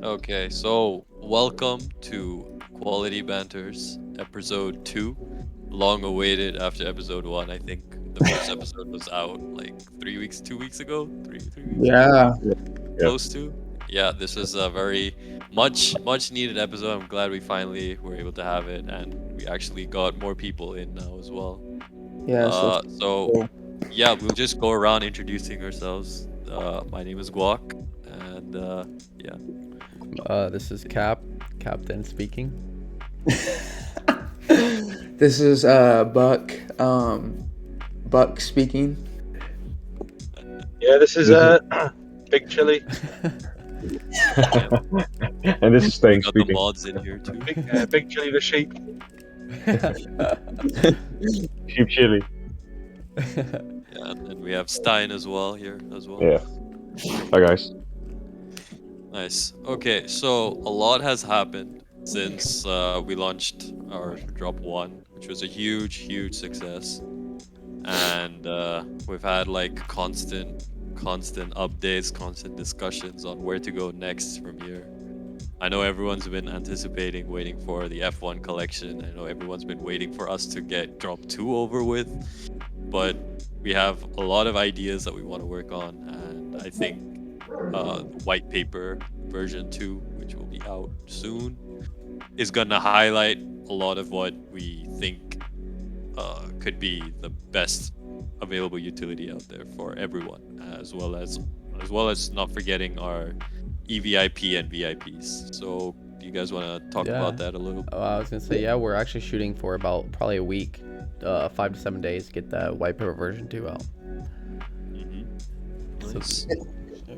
Okay, so welcome to Quality Banters, episode 2. Long awaited after episode 1. I think the first episode was out like 3 weeks, 2 weeks ago, three weeks ago, Yeah, Yeah, yeah. close to. Yeah, this is a very much needed episode. I'm glad we finally were able to have it, and we actually got more people in now as well. yes, that's So cool. yeah, we'll just go around introducing ourselves. My name is Guak, and yeah. This is Captain speaking. This is Buck, Buck speaking. Yeah, this is This is, Big Chili. Yeah, and this is we Staying got the speaking. mods in here too. Big Chili the sheep. Sheep chili. Yeah, and then we have Stein as well here as well. Yeah. Hi guys. Nice. Okay, so a lot has happened since we launched our drop 1, which was a huge success. And we've had like constant updates, constant discussions on where to go next from here. I know everyone's been anticipating, waiting for the F1 collection. I know everyone's been waiting for us to get drop 2 over with. But we have a lot of ideas that we want to work on, and I think white paper version 2, which will be out soon, is gonna highlight a lot of what we think could be the best available utility out there for everyone, as well as not forgetting our EVIP and VIPs. So, do you guys want to talk Yeah. about that a little? I was gonna say, yeah, we're actually shooting for about probably a week, 5 to 7 days to get that white paper version 2 out. Mm-hmm. So- Nice.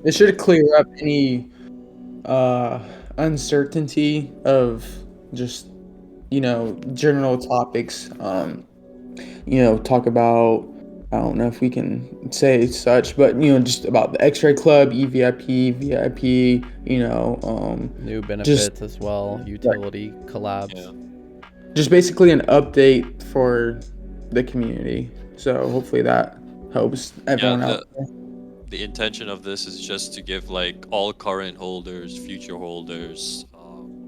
It should clear up any uncertainty of just general topics. Talk about, I don't know if we can say such, but just about the X-ray Club, EVIP, VIP. New benefits as well, utility collabs. Yeah. Just basically an update for the community. So hopefully that helps everyone out. The intention of this is just to give like all current holders, future holders,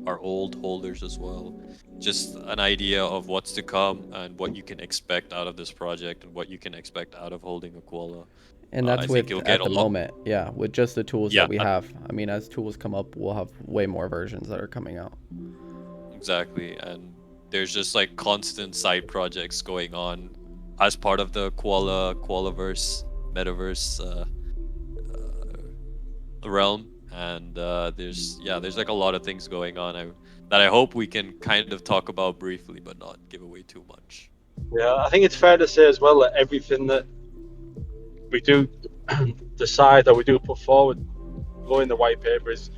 our old holders as well, just an idea of what's to come and what you can expect out of this project and what you can expect out of holding a koala. And I that's think with you'll get at a the lot. moment, yeah, with just the tools Yeah, that we have. I mean, as tools come up, we'll have way more versions that are coming out. Exactly, and there's just like constant side projects going on as part of the Koalaverse metaverse realm, and there's like a lot of things going on that I hope we can kind of talk about briefly, but not give away too much. Yeah, I think it's fair to say as well that everything that we do decide or we do put forward, going the white paper is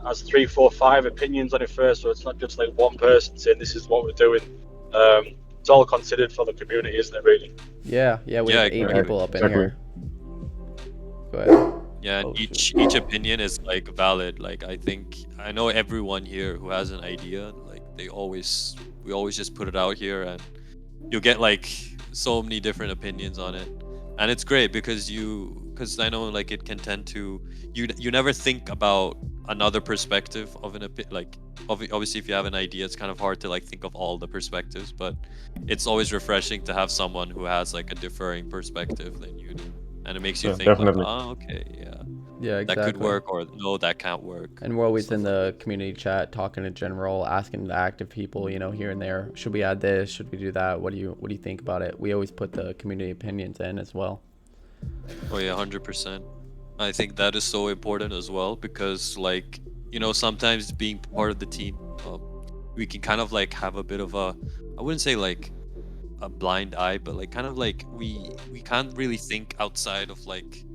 has 3, 4, 5 opinions on it first, so it's not just like one person saying this is what we're doing. It's all considered for the community, isn't it? Really? Yeah, we Yeah, have 8 exactly. people up in Exactly. here. Go ahead. Yeah, and Oh, each opinion is like valid. Like I know everyone here who has an idea, like we always just put it out here, and you'll get like so many different opinions on it, and it's great because I know like it can tend to you never think about another perspective of obviously if you have an idea, it's kind of hard to like think of all the perspectives, but it's always refreshing to have someone who has like a differing perspective than you do, and it makes you Yeah, think like, definitely. oh, okay, yeah, Yeah, exactly. that could work, or no, that can't work. And we're always Stuff in like the community chat talking to general, asking the active people, here and there, should we add this? Should we do that? What do you think about it? We always put the community opinions in as well. Oh yeah, 100%. I think that is so important as well because, like, sometimes being part of the team, we can kind of like have a bit of I wouldn't say like a blind eye, but like kind of like we can't really think outside of like,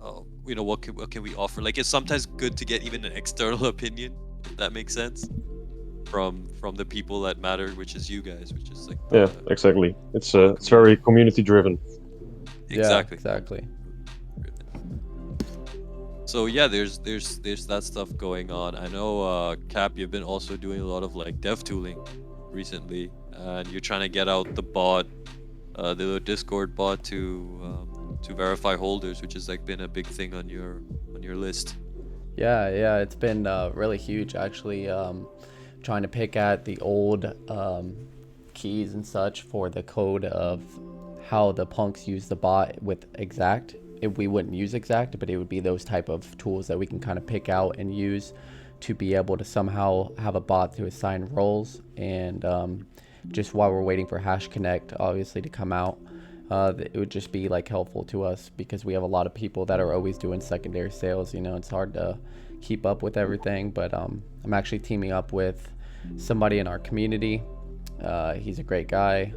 what can we offer? Like, it's sometimes good to get even an external opinion, if that makes sense, from the people that matter, which is you guys, which is like Yeah, exactly. It's very community driven. exactly. Yeah, exactly. So yeah, there's that stuff going on. I know, Cap, you've been also doing a lot of like dev tooling recently, and you're trying to get out the bot, the Discord bot to verify holders, which has like been a big thing on your list. Yeah, it's been really huge actually. Trying to pick at the old keys and such for the code of how the punks use the bot with exact. If we wouldn't use exact, but it would be those type of tools that we can kind of pick out and use to be able to somehow have a bot to assign roles. And just while we're waiting for Hash Connect obviously to come out, it would just be like helpful to us because we have a lot of people that are always doing secondary sales. You know, it's hard to keep up with everything, but I'm actually teaming up with somebody in our community. He's a great guy.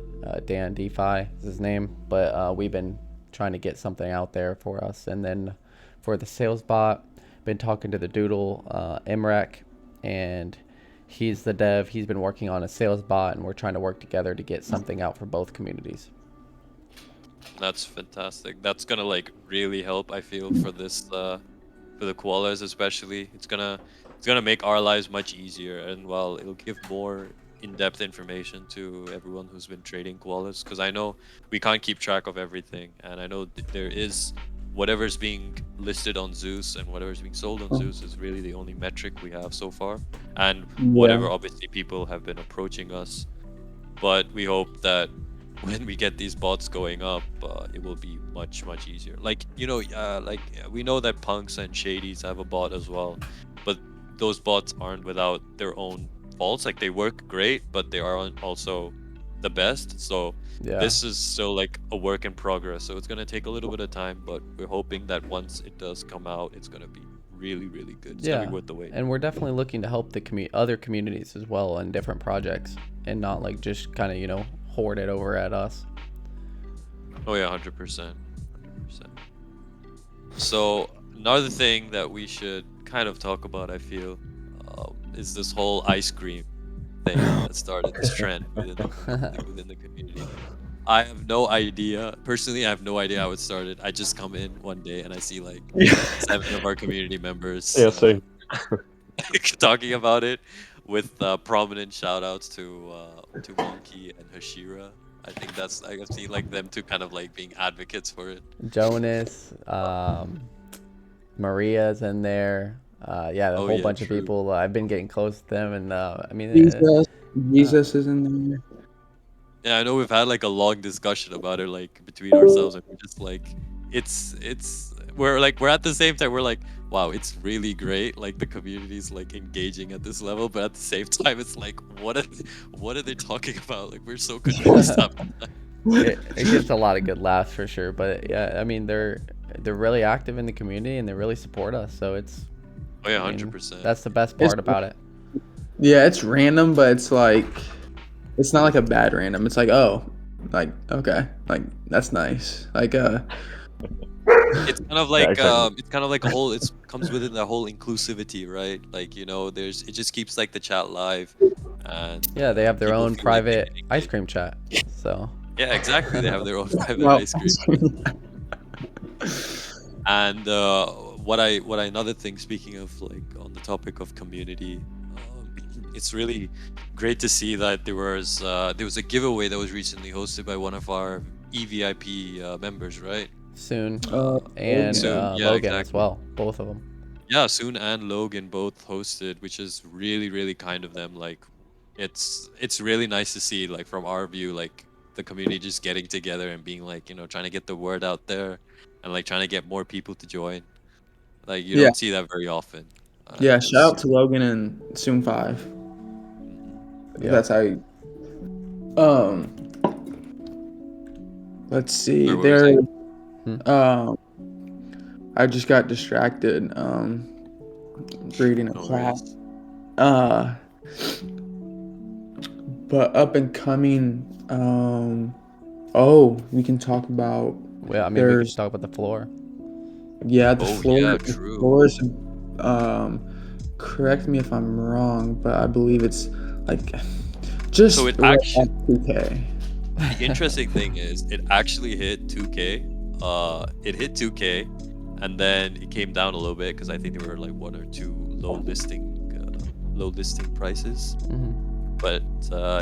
Dan DeFi is his name, but we've been trying to get something out there for us. And then for the sales bot, been talking to the Doodle, Imrek, and he's the dev. He's been working on a sales bot, and we're trying to work together to get something out for both communities. That's fantastic. That's gonna like really help, I feel, for this for the koalas especially. It's gonna make our lives much easier, and well, it'll give more in-depth information to everyone who's been trading koalas, because I know we can't keep track of everything, and I know there is whatever's being listed on Zeus and whatever's being sold on Zeus is really the only metric we have so far, and whatever obviously people have been approaching us. But we hope that when we get these bots going up, it will be much easier. Like, you know, we know that punks and shadies have a bot as well, but those bots aren't without their own faults. Like, they work great, but they aren't also the best. So Yeah. this is still like a work in progress, so it's gonna take a little bit of time, but we're hoping that once it does come out, it's gonna be really good. It's gonna be worth the wait. And we're definitely looking to help the other communities as well in different projects, and not like just kind of, you know, hoard it over at us. Oh yeah, 100%. So another thing that we should kind of talk about, I feel, is this whole ice cream thing that started this trend within the community. I have no idea. Personally, I have no idea how it started. I just come in one day and I see like 7 of our community members Yeah, same. talking about it, with prominent shout outs to Wonky and Hashira. I think I can see like them two kind of like being advocates for it. Jonas, Maria's in there. Yeah, a whole bunch of people. I've been getting close to them, and I mean, Jesus is in there. Yeah, I know we've had like a long discussion about it, like between ourselves, and we're just like, we're at the same time, we're like, wow, it's really great, like the community's like engaging at this level, but at the same time, it's like, what are they talking about? Like, we're so confused. it gets a lot of good laughs for sure. But yeah, I mean, they're really active in the community and they really support us. So it's, oh yeah, 100%. That's the best part about it. Yeah, it's random, but it's like, it's not like a bad random. It's like, oh, like, okay, like that's nice. Like it's kind of like Yeah, exactly. it's kind of like a whole, it comes within the whole inclusivity, right? Like, you know, it just keeps like the chat live, and yeah, they have their people own feel like private they're ice cream chat. So yeah, exactly, they have their own private well, ice cream. And another thing, speaking of like on the topic of community, it's really great to see that there was a giveaway that was recently hosted by one of our EVIP members, right? Soon, and Soon, yeah, Logan as exactly. well, both of them. Yeah, Soon and Logan both hosted, which is really kind of them. Like, it's really nice to see, like, from our view, like the community just getting together and being like, you know, trying to get the word out there, and like trying to get more people to join. Like, you don't see that very often. Yeah, shout out to Logan and Soon 5. Yeah. That's how you, let's see. Where was There I? I just got distracted reading a No class. worries. But up and coming, oh, we can talk about, Well, I mean, we can talk about the floor. yeah, the Oh, floor. yeah, The true. floor is, correct me if I'm wrong, but I believe it's like just So it right actually- at 2K. The interesting thing is, it actually hit 2K. It hit 2K, and then it came down a little bit because I think there were like 1 or 2 low listing prices. Mm-hmm. But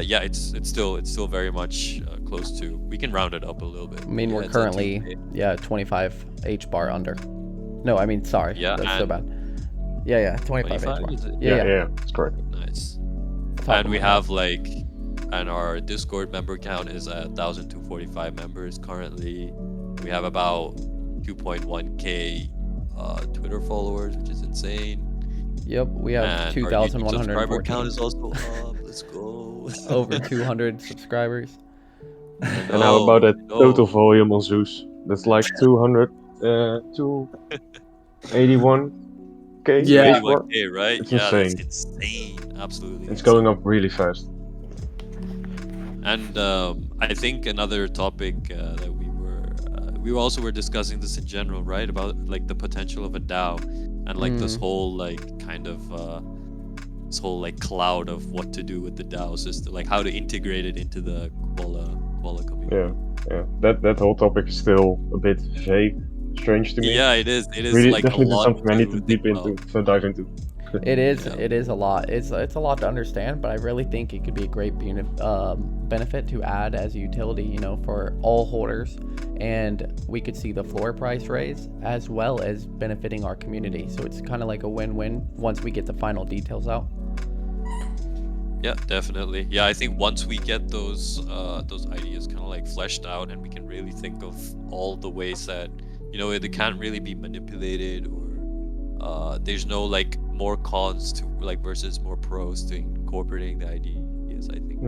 yeah, it's still very much close to. We can round it up a little bit. I mean, Yeah, we're it's at currently 2K. 25 H bar under. No, I mean, sorry. Yeah, That's so and- bad. Yeah, 25 25 benchmark. is it? Yeah. That's correct. Nice. Top And of we my head. have like, and our Discord member count is at 1,245 members currently. We have about 2.1k Twitter followers, which is insane. Yep, we have And our YouTube subscriber 2,114. count is also up. Let's go. Over 200 subscribers. I And how about know. that I total know. volume on Zeus? That's like 200, 281k Yeah. benchmark. 281k, right? It's Yeah, that's insane. insane. Absolutely It's insane. going up really fast. And I think another topic that we also were discussing this in general, right? About like the potential of a DAO and like this whole like kind of this whole like cloud of what to do with the DAO system, like how to integrate it into the Koala community. Yeah. That whole topic is still a bit vague, strange to me. Yeah, it is. It is Really, like a definitely lot something I need to think about. dive into. It is. Yeah. It is a lot. It's a lot to understand, but I really think it could be a great benefit to add as a utility. You know, for all holders, and we could see the floor price raise as well as benefiting our community. So it's kind of like a win-win once we get the final details out. Yeah, definitely. Yeah, I think once we get those ideas kind of like fleshed out, and we can really think of all the ways that they can't really be manipulated, or there's no like more cons to like versus more pros to incorporating the ideas. I think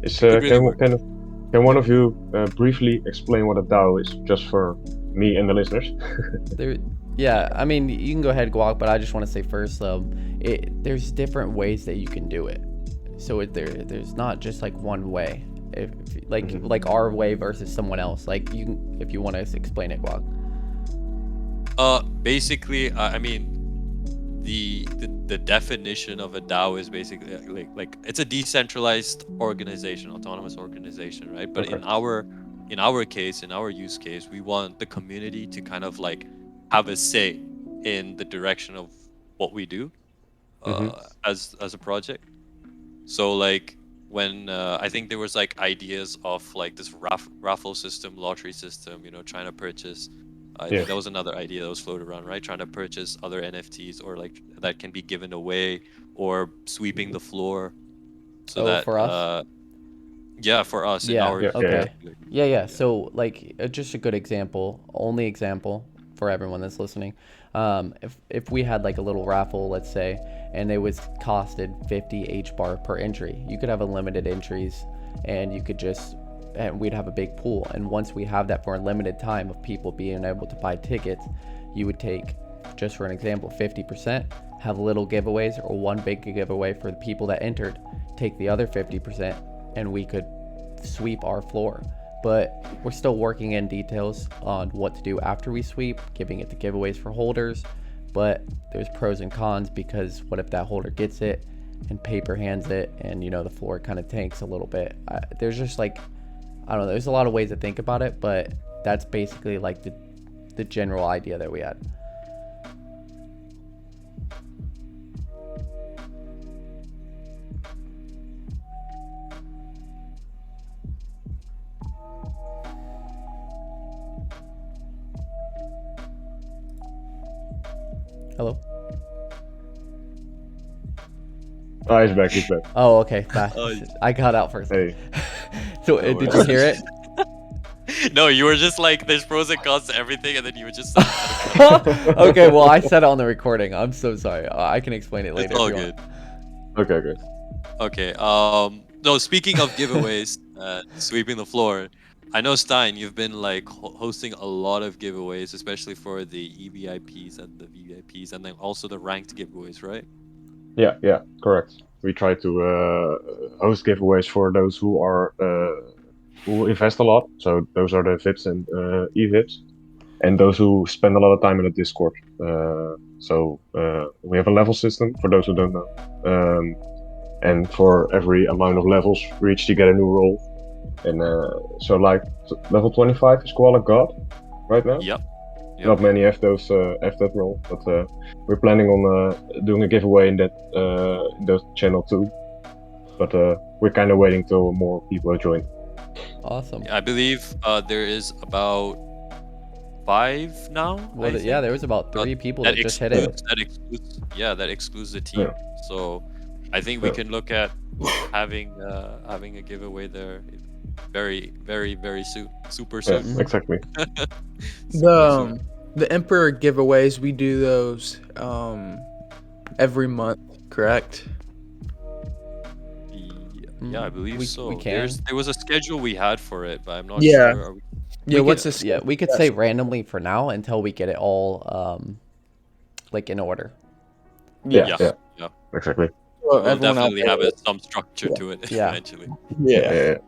Is, it could really work. can one of you briefly explain what a DAO is, just for me and the listeners? Yeah, I mean, you can go ahead, Guac, but I just want to say first, there's different ways that you can do it. So there's not just like one way. If like our way versus someone else. Like if you want to explain it, Guac. Basically, I mean, the definition of a DAO is basically like it's a decentralized organization, autonomous organization, right? But Okay. in our case, in our use case, we want the community to kind of like have a say in the direction of what we do as a project. So like when I think there was like ideas of like this raffle system, lottery system, trying to purchase. I think that was another idea that was floated around, right? Trying to purchase other NFTs or like that can be given away, or sweeping the floor, so that For us. yeah, for us in Yeah. our Okay. particular- Yeah. So like just a good example, only example for everyone that's listening. If we had like a little raffle, let's say, and it was costed 50 H bar per entry, you could have unlimited entries, and you could and we'd have a big pool. And once we have that for a limited time of people being able to buy tickets, you would take, just for an example, 50%, have little giveaways or one big giveaway for the people that entered, take the other 50%, and we could sweep our floor. But we're still working in details on what to do after we sweep, giving it the giveaways for holders. But there's pros and cons, because what if that holder gets it and paper hands it, and the floor kind of tanks a little bit. There's just like, I don't know, there's a lot of ways to think about it, but that's basically like the general idea that we had. Hello? Oh, he's back. Oh, okay. Oh, I got out for a second. Hey. So No did you hear it? No, you were just like, there's pros and cons to everything, and then you would just. Okay, well, I said it on the recording. I'm so sorry. I can explain it later. It's all if you good. want. Okay, good. Okay. No, speaking of giveaways, sweeping the floor. I know, Stein, you've been like hosting a lot of giveaways, especially for the EVIPs and the VVIPs, and then also the ranked giveaways, right? Yeah, correct. We try to host giveaways for those who invest a lot. So those are the VIPs and EVIPs, and those who spend a lot of time in the Discord. So we have a level system for those who don't know, and for every amount of levels reached, you get a new role. And so like level 25 is Koala God right now. Yep. Not many have that role, but we're planning on doing a giveaway in that channel too. But we're kind of waiting till more people join. Awesome. I believe there is about 5 now. Well, I yeah, think. there was about Uh, 3 people that just hit Yeah. it. that excludes the team. Yeah. So I think we Yeah. can look at having a giveaway there very, very, very soon. Super Yeah, soon. exactly. Super soon. The Emperor giveaways, we do those every month, correct? Yeah, I believe we so. can. There was a schedule we had for it, but I'm not Yeah. sure. Are we... Yeah, we what's could, this? yeah, we could say randomly for now until we get it all like in order. Yeah, Yeah, yeah, yeah. exactly. Well, We'll everyone out definitely have there. some structure to it Yeah. eventually. Yeah.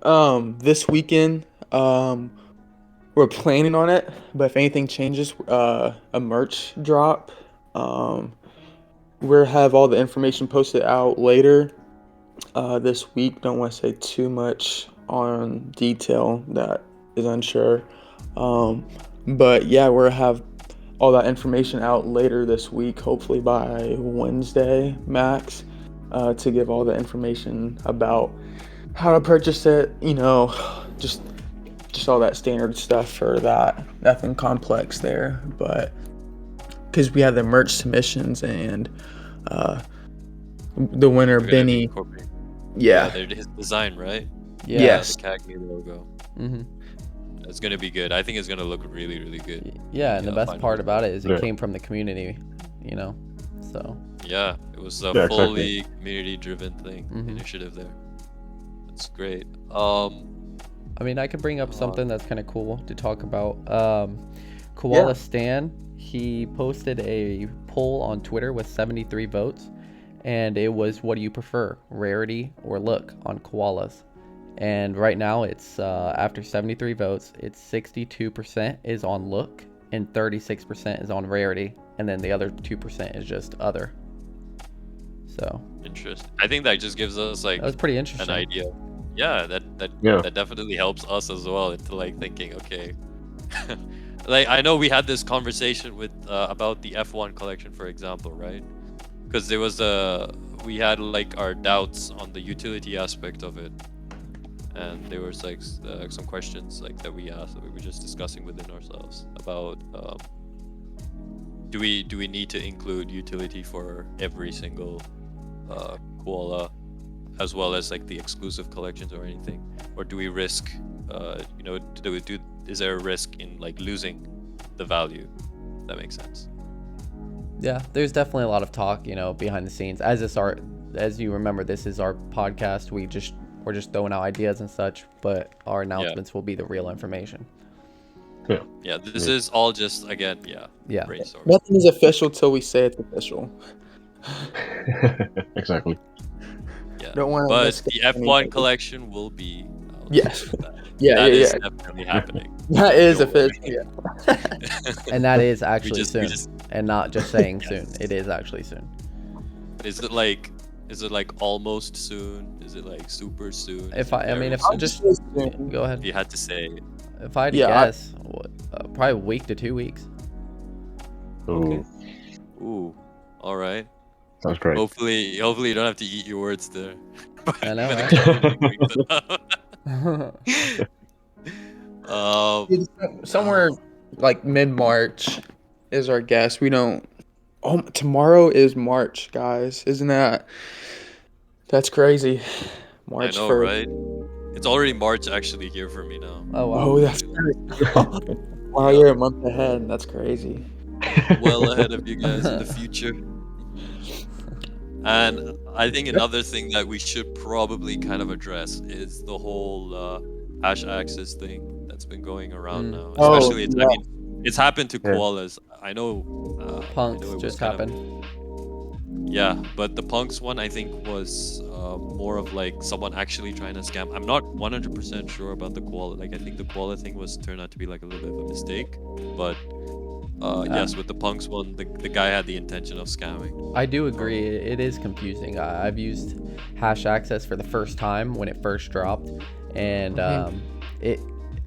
Yeah. This weekend, we're planning on it, but if anything changes, a merch drop. We'll have all the information posted out later this week. Don't want to say too much on detail that is unsure. But yeah, we'll have all that information out later this week, hopefully by Wednesday max, to give all the information about how to purchase it, just all that standard stuff for that. Nothing complex there, but because we have the merch submissions and the winner We're gonna be Benny. incorporating. Yeah. His design, right? Yeah. Yes. The Cagney logo. Mm-hmm. It's gonna be good. I think it's gonna look really, really good. Yeah, and the best final part result. about it is it Yeah. came from the community, so. Yeah, it was a Yeah, exactly. fully community-driven thing, initiative there. That's great. I mean, I could bring up something that's kind of cool to talk about. Koala Stan, he posted a poll on Twitter with 73 votes, and it was, what do you prefer, rarity or look on koalas? And right now it's, after 73 votes, it's 62% is on look and 36% is on rarity, and then the other 2% is just other. So interesting. I think that just gives us like that was pretty interesting. an idea. Yeah, that Yeah. that definitely helps us as well into like thinking, okay. Like I know we had this conversation with about the F1 collection, for example, right? Because there was we had like our doubts on the utility aspect of it, and there was like some questions like that we asked that we were just discussing within ourselves about do we need to include utility for every single koala, as well as like the exclusive collections or anything, or do we risk is there a risk in like losing the value? If that makes sense. Yeah, there's definitely a lot of talk, behind the scenes. As you remember, this is our podcast. We're just throwing out ideas and such, but our announcements will be the real information. Yeah, this is all just again, Yeah. brainstorm. Nothing is official till we say it's official. Exactly. Yeah, Don't wanna but risk the anything. F1 collection will be. Yes. That Yeah, is yeah. definitely happening. That is Don't worry. official. Yeah. And that is actually we soon, just- and not just saying soon. It is actually soon. Is it like almost soon? Is it like super soon? If Is it very if soon? just soon. go ahead. If you had to say, If I had to Yeah, guess, probably a week to 2 weeks. Ooh, ooh, all right. sounds great. Hopefully you don't have to eat your words there. I know, When the right? community brings it up. Somewhere like mid-March is our guess. We don't. Oh, tomorrow is March, guys. Isn't that's crazy? I March know, 1st. right? It's already March actually here for me now. Oh wow. Oh, that's crazy. Wow, you're a month ahead. That's crazy. Well ahead of you guys in the future. And I think another thing that we should probably kind of address is the whole hash access thing that's been going around now. Oh, Especially, yeah. I mean, it's happened to Yeah. koalas. I know. Punks it was just kind of- happened. Yeah, but the punks one I think was more of like someone actually trying to scam. I'm not 100% sure about the koala. Like I think the koala thing turned out to be like a little bit of a mistake. But yes, with the punks one, the guy had the intention of scamming. I do agree. It is confusing. I've used hash access for the first time when it first dropped, and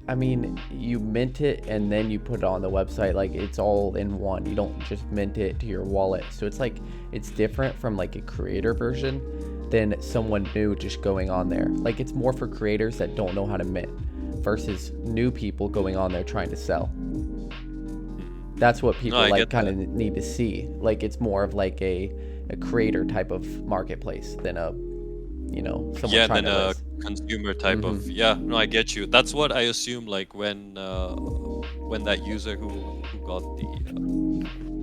I mean, you mint it and then you put it on the website. Like it's all in one. You don't just mint it to your wallet. So it's like it's different from like a creator version than someone new just going on there. Like it's more for creators that don't know how to mint versus new people going on there trying to sell. That's what No, people I like get kind that. of need to see. Like it's more of like a creator type of marketplace than a someone Yeah, and trying then to a list. consumer type of, yeah. No, I get you. That's what I assume. Like when that user who got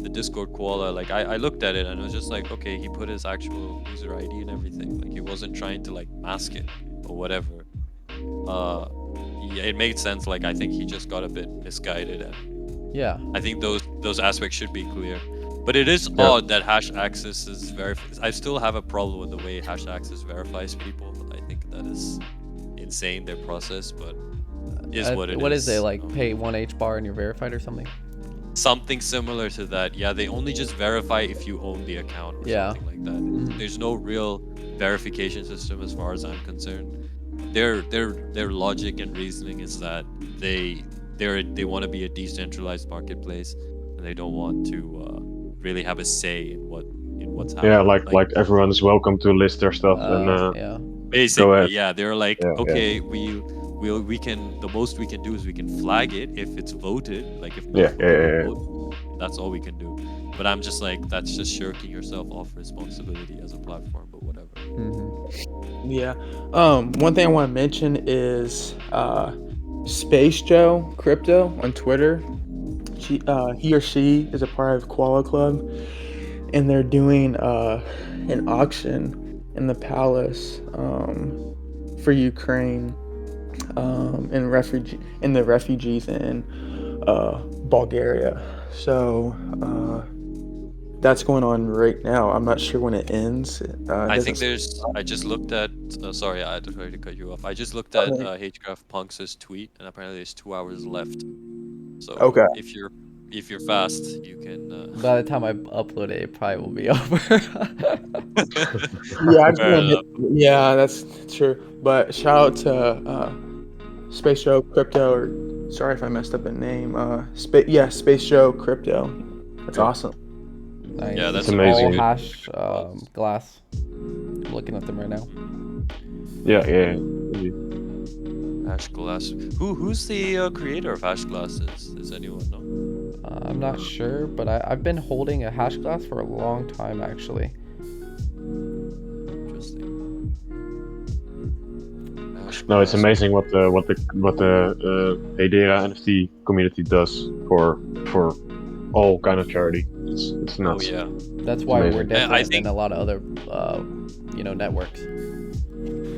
the Discord koala, like I looked at it and it was just like, okay, he put his actual user ID and everything. Like he wasn't trying to like mask it or whatever. Uh, yeah, it made sense. Like I think he just got a bit misguided, and Yeah. I think those aspects should be clear. But it is Yeah. odd that hash access is I still have a problem with the way hash access verifies people. I think that is insane, their process, but is what it What is it is. like? Pay 1 H bar and you're verified or something? Something similar to that. Yeah, they only just verify if you own the account or Yeah. something like that. There's no real verification system as far as I'm concerned. Their logic and reasoning is that they want to be a decentralized marketplace and they don't want to really have a say in what's Yeah, happening. Like like everyone is welcome to list their stuff and Yeah. go basically, ahead. yeah, they're like, Yeah, yeah, okay, we can, the most we can do is we can flag it if it's voted, like if yeah, multiple yeah, people yeah, vote. That's all we can do. But I'm just like, that's just shirking yourself off responsibility as a platform. But whatever. Yeah. One thing I want to mention is Space Joe Crypto on Twitter. He or she is a part of Koala Club, and they're doing an auction in the palace for Ukraine and the refugees in Bulgaria. So that's going on right now. I'm not sure when it ends. It I doesn't. think there's. I just looked at. Sorry, I tried to cut you off. I just looked at Okay. Hcraft Punks' tweet, and apparently there's 2 hours left. So Okay. if you're fast, you can. By the time I upload it, it probably will be over. Yeah, I just Fair want enough. to. Yeah, that's true. But shout out to Space Joe Crypto, or sorry if I messed up a name. Space Joe Crypto. That's yeah. awesome. Nice. Yeah, It's that's a really All amazing. good hash cause. glass. I'm looking at them right now. Yeah, yeah, indeed. Hash Glass. Who's the creator of Hash Glass? Is anyone know? I'm not sure, but I've been holding a hash glass for a long time actually. Interesting. Hash No, it's Glass. amazing what the Hedera NFT community does for all kind of charity. It's Oh nuts. yeah. That's It's why we're amazing. I different than think a lot of other networks.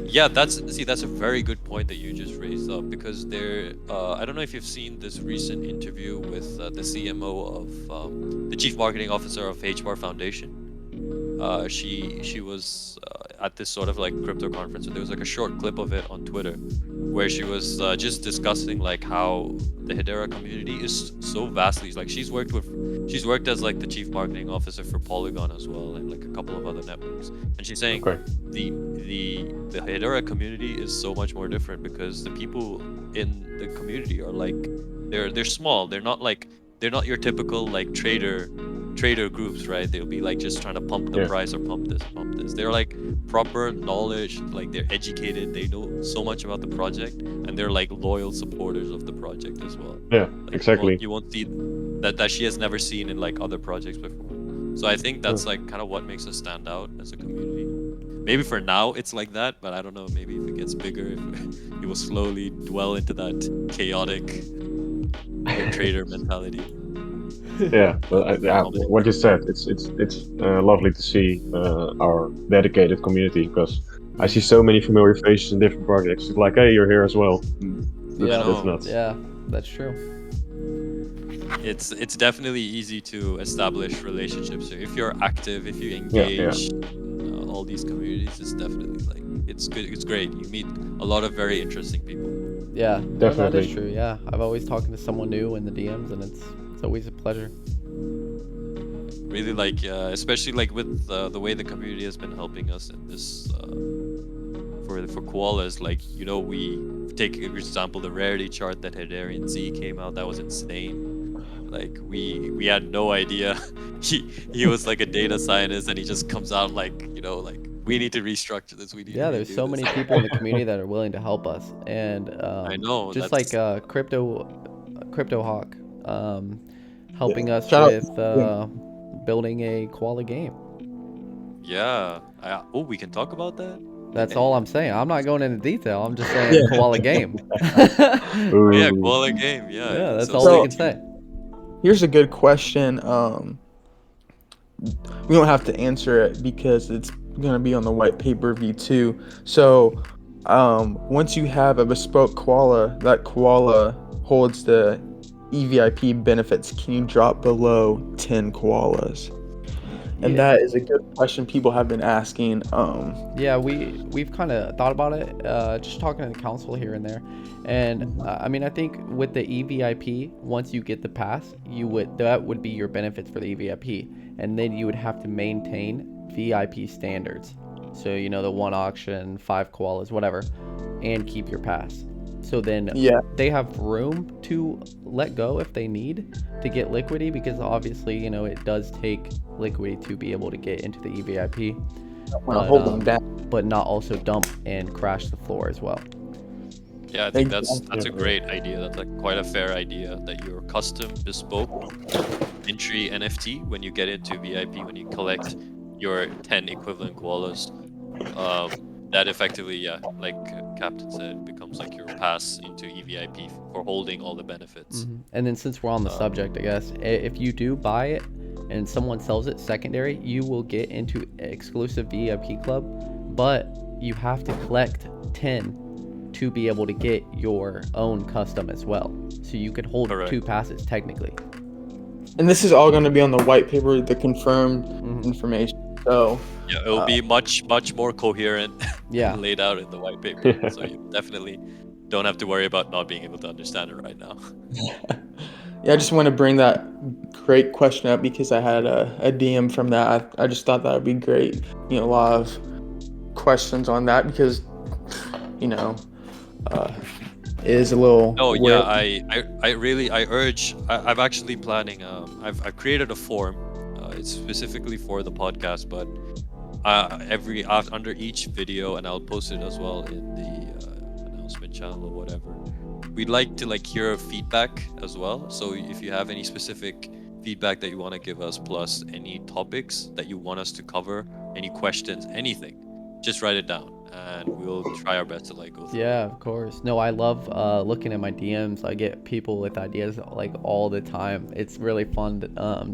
yeah, that's a very good point that you just raised up because I don't know if you've seen this recent interview with the CMO of the Chief Marketing Officer of HBAR Foundation. She was at this sort of like crypto conference, and there was like a short clip of it on Twitter where she was just discussing like how the Hedera community is so vastly, like she's worked as like the chief marketing officer for Polygon as well and like a couple of other networks, and she's saying Okay. the Hedera community is so much more different because the people in the community are like they're small, they're not your typical like trader groups, right? They'll be like just trying to pump the Yeah. price or pump this, pump this. They're like proper knowledge, like they're educated, they know so much about the project, and they're like loyal supporters of the project as well. Yeah. Like Exactly. you won't see that she has never seen in like other projects before. So I think that's like kind of what makes us stand out as a community. Maybe for now it's like that, but I don't know. Maybe if it gets bigger, if it will slowly dwell into that chaotic trader mentality. Yeah, but yeah, How many what you said, characters? it's lovely to see our dedicated community because I see so many familiar faces in different projects. It's like, hey, you're here as well. I Yeah, That's know. nuts. yeah, that's true. It's definitely easy to establish relationships. So if you're active, if you Yeah, yeah, engage in all these communities, it's definitely like it's good. It's great. You meet a lot of very interesting people. Yeah, no, that is definitely. true. Yeah, I've always talking to someone new in the DMs, and it's always a pleasure. Really like, especially like with the way the community has been helping us in this for koalas. Like we take for example the rarity chart that Hedarian Z came out. That was insane. Like we had no idea. He was like a data scientist, and he just comes out like like we need to restructure this. We need to Yeah, there's redo so this. many people in the community that are willing to help us, and I know just like that's crypto hawk helping us Shout out. with building a koala game. Yeah. Oh, we can talk about that. That's Okay. all I'm saying. I'm not going into detail. I'm just saying Yeah. koala game. Oh yeah, Ooh. koala game. Yeah. Yeah, that's So all we stay can say. tuned. Here's a good question. We don't have to answer it because it's gonna be on the white paper V2. So, once you have a bespoke koala, that koala holds the EVIP benefits. Can you drop below 10 koalas? And Yeah. that is a good question people have been asking. Yeah, we've kind of thought about it, just talking to the council here and there, and I mean, I think with the EVIP, once you get the pass, that would be your benefits for the EVIP, and then you would have to maintain VIP standards, so the one auction, 5 koalas, whatever, and keep your pass. So then Yeah, they have room to let go if they need to get liquidy, because obviously it does take liquidy to be able to get into the EVIP, I want to hold them down. but not also dump and crash the floor as well. Yeah, I think that's a Exactly. great idea. That's like quite a fair idea that your custom bespoke entry NFT when you get into VIP, when you collect your 10 equivalent koalas, that effectively, yeah, like Captain said, becomes like your pass into EVIP for holding all the benefits. And then since we're on the subject, I guess, if you do buy it and someone sells it secondary, you will get into exclusive VIP club, but you have to collect 10 to be able to get your own custom as well. So you could hold Correct. 2 passes technically. And this is all going to be on the white paper, the confirmed information. So, Yeah, it'll be much more coherent Yeah. laid out in the white paper. So you definitely don't have to worry about not being able to understand it right now. yeah, I just want to bring that great question up because I had a DM from that. I just thought that would be great. A lot of questions on that because, it is a little. Oh weird. yeah, I urge. I'm actually planning. I've created a form. It's specifically for the podcast, but under each video, and I'll post it as well in the announcement channel or whatever. We'd like to hear feedback as well. So if you have any specific feedback that you want to give us, plus any topics that you want us to cover, any questions, anything, just write it down, and we'll try our best to go through. Yeah, of course. No, I love looking at my DMs. I get people with ideas all the time. It's really fun.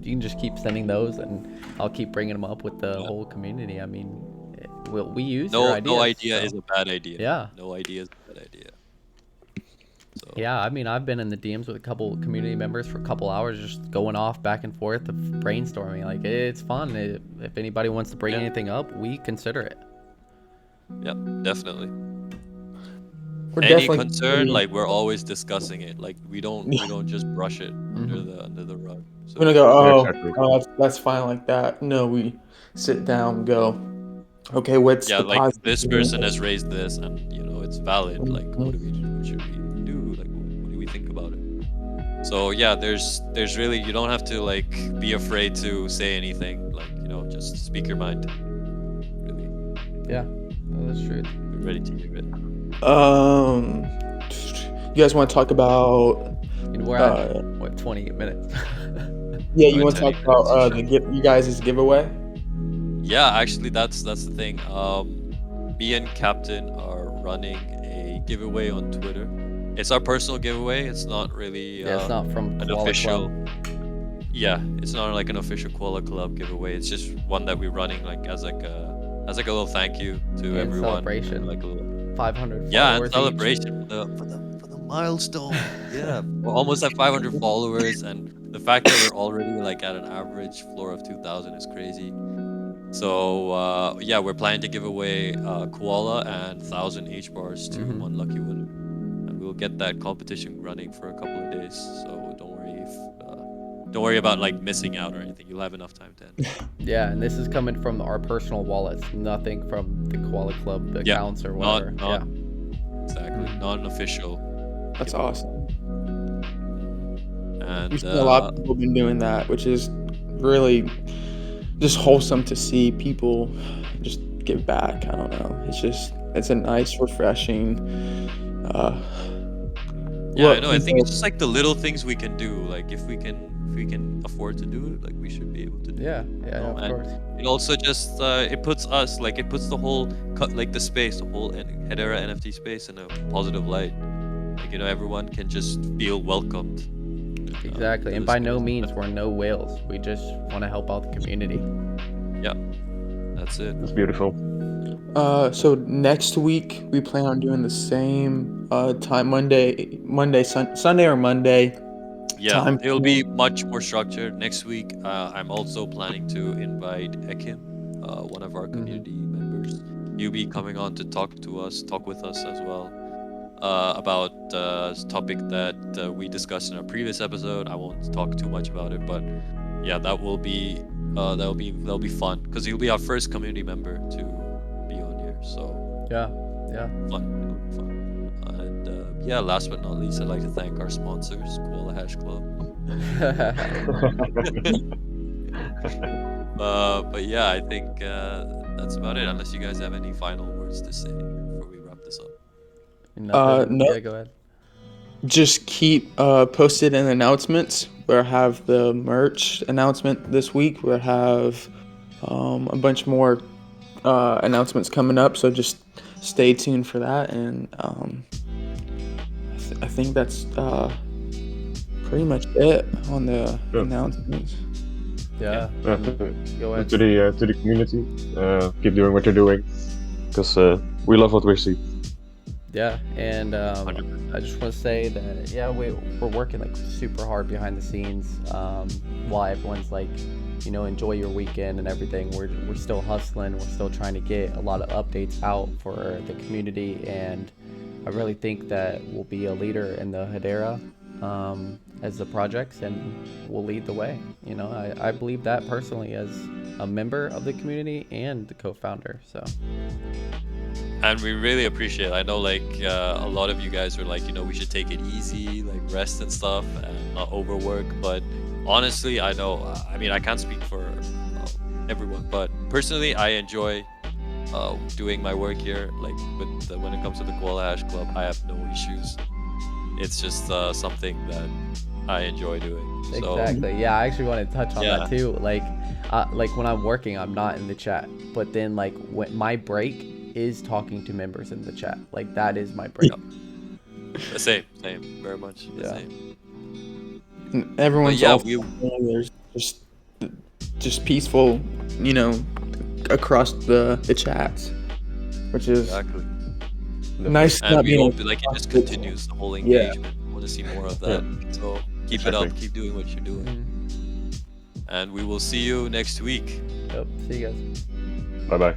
You can just keep sending those, and I'll keep bringing them up with the whole community. I mean, we use your ideas. No idea so. is a bad idea. Yeah. No idea is a bad idea. So. Yeah, I mean, I've been in the DMs with a couple community members for a couple hours, just going off back and forth of brainstorming. It's fun. If anybody wants to bring anything up, we consider it. Yeah, definitely. We're Any definitely concern, we're always discussing it. We don't just brush it under the rug. So We're gonna go. Exactly. That's fine like that. No, we sit down, go. Okay, what's yeah, the positive? this person has raised this, and it's valid. What should we do? What do we think about it? So yeah, there's really, you don't have to be afraid to say anything. Just speak your mind. Really, Yeah, that's true. we're ready to hear it. You guys want to talk about? And we're at 28 minutes. Yeah, you Go want to ahead, talk Teddy. about you guys' giveaway? Yeah, actually, that's the thing. Me and Captain are running a giveaway on Twitter. It's our personal giveaway. It's not really Yeah, it's not from an Koala official. Club. Yeah, it's not like an official Koala Club giveaway. It's just one that we're running as a little thank you to And everyone. celebration. Like a little 500 yeah, followers and celebration for the milestone. Yeah, we're almost at 500 followers, and the fact that we're already at an average floor of 2,000 is crazy. So yeah, we're planning to give away Koala and 1,000 H bars to one lucky winner, and we'll get that competition running for a couple of days. So don't worry about missing out or anything. You'll have enough time to enter. Yeah, and this is coming from our personal wallets, nothing from the Koala Club accounts or whatever. Exactly, not an official. That's awesome. And We've seen a lot of people been doing that, which is really just wholesome to see people just give back. I don't know. It's a nice, refreshing. Yeah, I know. I think it's just the little things we can do. If we can if we can afford to do it, like we should be able to do Yeah, it. yeah, of And course. it also just it puts us like it puts the whole like the space, the whole Hedera NFT space in a positive light. Like everyone can just feel welcomed. Exactly. To And this by no space. means we're no whales. We just want to help out the community. Yeah, that's it. That's beautiful. So next week we plan on doing the same time Sunday or Monday Yeah, time. it'll be much more structured. Next week, I'm also planning to invite Ekim, one of our community members. He'll be coming on to talk with us as well, about topic that we discussed in our previous episode. I won't talk too much about it, but yeah, that'll be fun because he'll be our first community member to be on here. So Yeah, yeah. fun. It'll be fun. And yeah, last but not least, I'd like to thank our sponsors, Koala Club. But yeah, I think that's about it. Unless you guys have any final words to say before we wrap this up. Nothing. No. Yeah, go ahead. Just keep posted in announcements. We'll have the merch announcement this week. We'll have a bunch more announcements coming up. So just stay tuned for that. And I think that's pretty much it on the Yeah. announcements. Yeah. Go ahead. To the community, keep doing what you're doing, because we love what we see. Yeah, and 100%. I just want to say that yeah, we're working like super hard behind the scenes. While everyone's like, enjoy your weekend and everything, we're still hustling. We're still trying to get a lot of updates out for the community, and I really think that we'll be a leader in the Hedera as the projects, and we'll lead the way. I believe that personally as a member of the community and the co-founder. So. And we really appreciate it. I know like a lot of you guys are like, we should take it easy, like rest and stuff and not overwork. But honestly, I know, I mean, I can't speak for everyone, but personally, I enjoy doing my work here. Like when it comes to the Koala Club, I have no issues. It's just something that I enjoy doing. So, Exactly. Yeah, I actually want to touch on Yeah. that too. Like when I'm working, I'm not in the chat. But then like when my break is talking to members in the chat. Like that is my break. the same, very much the Yeah. same. And everyone's yeah, all there's just peaceful, across the chats, which is Exactly. nice. And not we being hope able like it just to- continues the whole Yeah. engagement. We want to see more of that. So keep it up, Exactly. keep doing what you're doing. Mhm. And we will see you next week. Yep. See you guys. Bye bye.